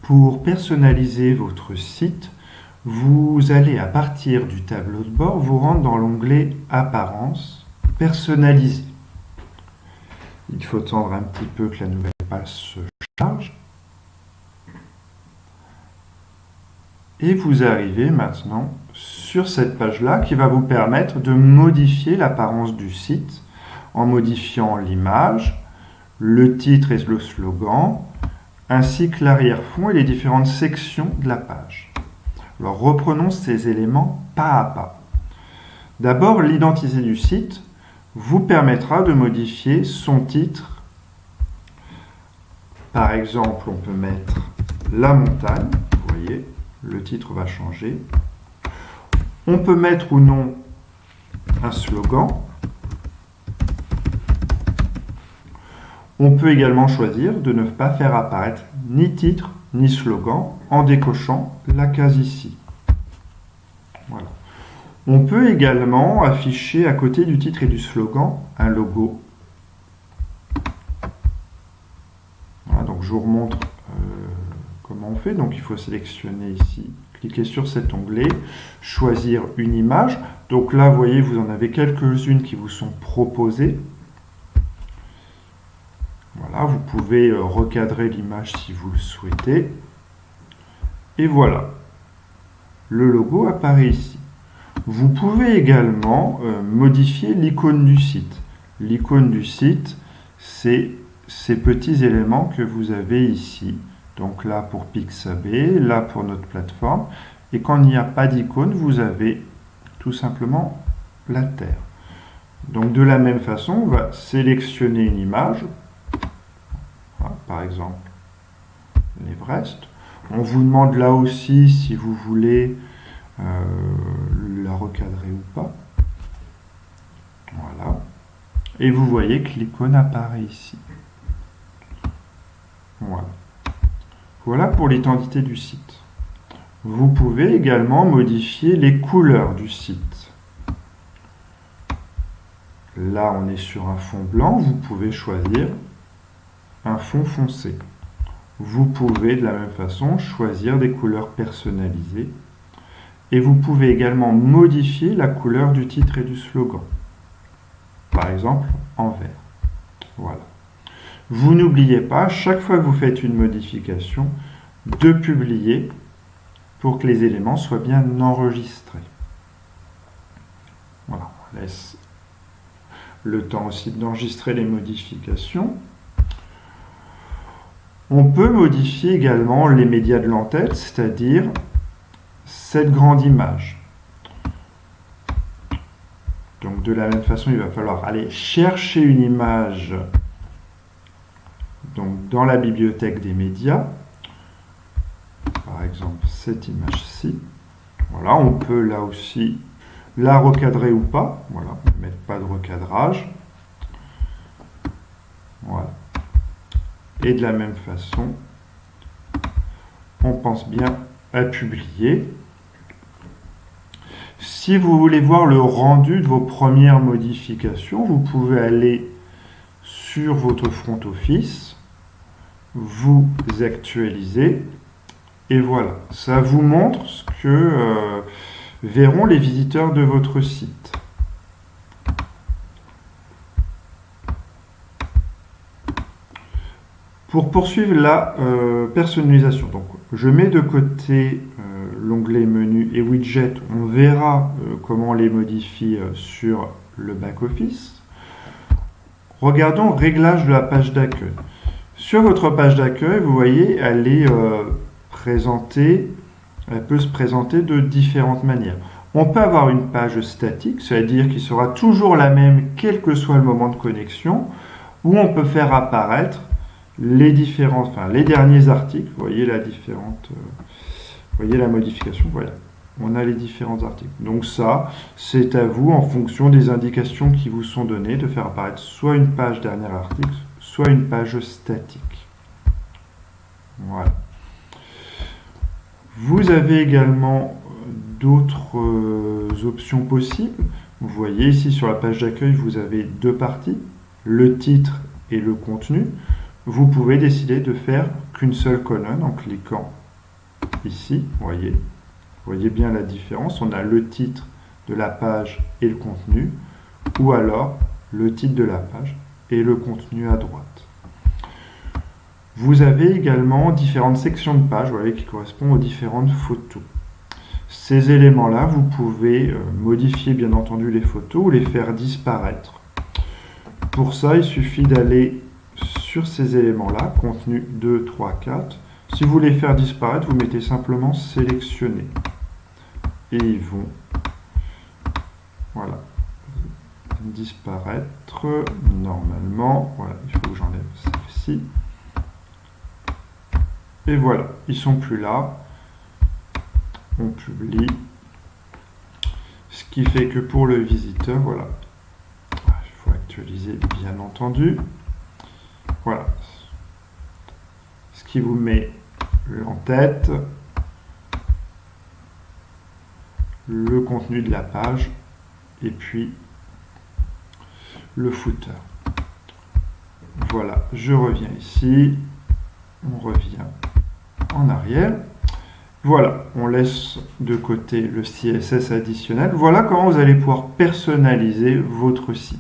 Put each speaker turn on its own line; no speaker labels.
Pour personnaliser votre site, vous allez à partir du tableau de bord vous rendre dans l'onglet Apparence, Personnaliser. Il faut attendre un petit peu que la nouvelle page se charge. Et vous arrivez maintenant sur cette page-là qui va vous permettre de modifier l'apparence du site en modifiant l'image, le titre et le slogan, ainsi que l'arrière-fond et les différentes sections de la page. Alors reprenons ces éléments pas à pas. D'abord, l'identité du site vous permettra de modifier son titre. Par exemple, on peut mettre la montagne, vous voyez, le titre va changer. On peut mettre ou non un slogan. On peut également choisir de ne pas faire apparaître ni titre ni slogan en décochant la case ici. Voilà. On peut également afficher à côté du titre et du slogan un logo. Voilà, donc je vous remontre comment on fait. Donc il faut sélectionner ici, cliquer sur cet onglet, choisir une image. Donc là, vous voyez, vous en avez quelques-unes qui vous sont proposées. Voilà, vous pouvez recadrer l'image si vous le souhaitez. Et voilà, le logo apparaît ici. Vous pouvez également modifier l'icône du site. L'icône du site, c'est ces petits éléments que vous avez ici. Donc là pour Pixabay, là pour notre plateforme. Et quand il n'y a pas d'icône, vous avez tout simplement la Terre. Donc de la même façon, on va sélectionner une image. Voilà, par exemple, l'Everest. On vous demande là aussi si vous voulez la recadrer ou pas. Voilà. Et vous voyez que l'icône apparaît ici. Voilà. Voilà pour l'identité du site. Vous pouvez également modifier les couleurs du site. Là, on est sur un fond blanc. Vous pouvez choisir un fond foncé. Vous pouvez de la même façon choisir des couleurs personnalisées. Et vous pouvez également modifier la couleur du titre et du slogan. Par exemple, en vert. Voilà. Vous n'oubliez pas, chaque fois que vous faites une modification, de publier pour que les éléments soient bien enregistrés. Voilà, on laisse le temps aussi d'enregistrer les modifications. On peut modifier également les médias de l'entête, c'est-à-dire cette grande image. Donc de la même façon, il va falloir aller chercher une image donc, dans la bibliothèque des médias. Par exemple, cette image-ci. Voilà, on peut là aussi la recadrer ou pas. Voilà, on ne met pas de recadrage. Voilà. Et de la même façon, on pense bien à publier. Si vous voulez voir le rendu de vos premières modifications, vous pouvez aller sur votre front office, vous actualisez, et voilà. Ça vous montre ce que verront les visiteurs de votre site. Pour poursuivre la personnalisation, donc, je mets de côté l'onglet menu et widget. On verra comment on les modifie sur le back-office. Regardons réglage de la page d'accueil. Sur votre page d'accueil, vous voyez, elle peut se présenter de différentes manières. On peut avoir une page statique, c'est-à-dire qu'il sera toujours la même quel que soit le moment de connexion, ou on peut faire apparaître les derniers articles. Vous voyez la modification, voilà. On a les différents articles. Donc ça, c'est à vous, en fonction des indications qui vous sont données, de faire apparaître soit une page dernier article, soit une page statique. Voilà. Vous avez également d'autres options possibles. Vous voyez ici sur la page d'accueil, vous avez deux parties, le titre et le contenu. Vous pouvez décider de faire qu'une seule colonne en cliquant ici. Vous voyez bien la différence. On a le titre de la page et le contenu, ou alors le titre de la page et le contenu à droite. Vous avez également différentes sections de pages qui correspondent aux différentes photos. Ces éléments-là, vous pouvez modifier bien entendu les photos ou les faire disparaître. Pour ça, il suffit d'aller sur ces éléments-là, contenu 2, 3, 4. Si vous voulez faire disparaître, vous mettez simplement sélectionner. Et ils vont disparaître normalement. Voilà, il faut que j'enlève celle-ci. Et voilà, ils sont plus là. On publie. Ce qui fait que pour le visiteur, voilà. Il faut actualiser bien entendu. Voilà. Ce qui vous met en tête le contenu de la page et puis le footer. Voilà, je reviens ici. On revient en arrière. Voilà, on laisse de côté le CSS additionnel. Voilà comment vous allez pouvoir personnaliser votre site.